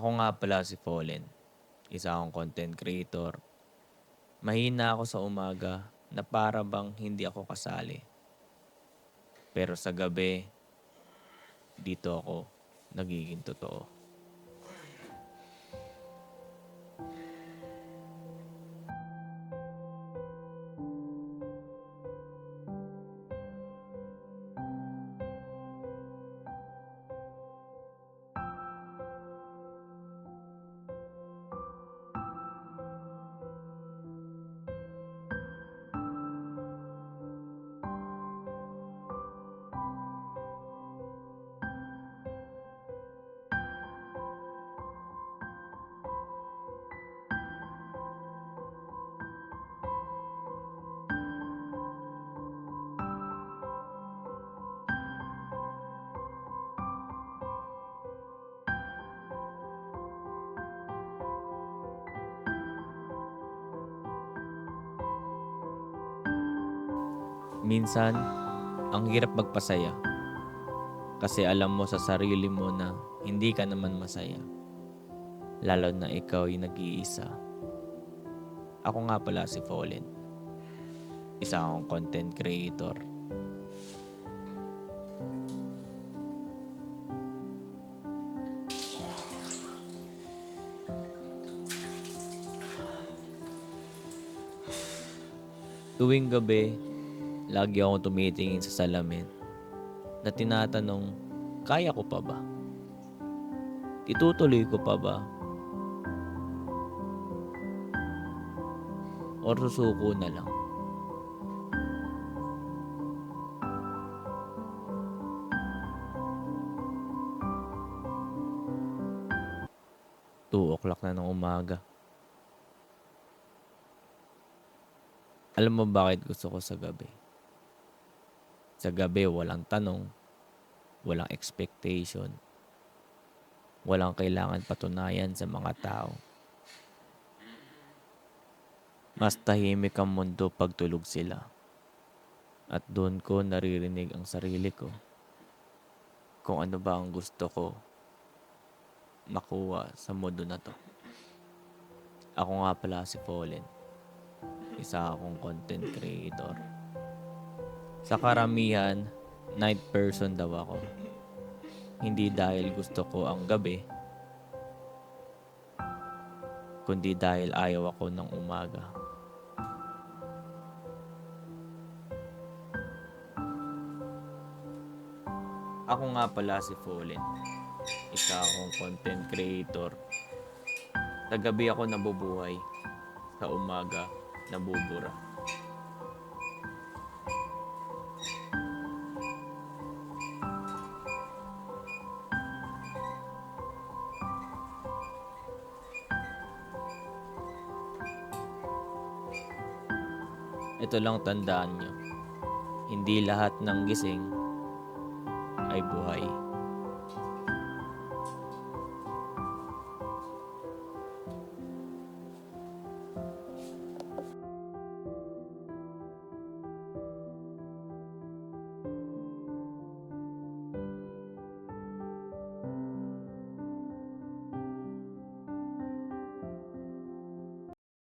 Ako nga pala si Fallen, isa akong content creator. Mahina ako sa umaga na para bang hindi ako kasali. Pero sa gabi, dito ako nagiging totoo. Minsan, ang hirap magpasaya kasi alam mo sa sarili mo na hindi ka naman masaya. Lalo na ikaw yung nag-iisa. Ako nga pala si Fallen, isa akong content creator. Tuwing gabi, lagi akong tumitingin sa salamin na tinatanong, kaya ko pa ba? Itutuloy ko pa ba? O susuko na lang? Two o'clock na ng umaga. Alam mo bakit gusto ko sa gabi? Sa gabi walang tanong, walang expectation, walang kailangan patunayan sa mga tao. Mas tahimik ang mundo pag tulog sila. At doon ko naririnig ang sarili ko. Kung ano ba ang gusto ko makuha sa mundo na to. Ako nga pala si Fallen. Isa akong content creator. Sa karamihan, night person daw ako. Hindi dahil gusto ko ang gabi, kundi dahil ayaw ako ng umaga. Ako nga pala si Fallen. Isa akong content creator. Sa gabi ako nabubuhay. Sa umaga, nabubura. Ito lang tandaan nyo. Hindi lahat ng gising ay buhay.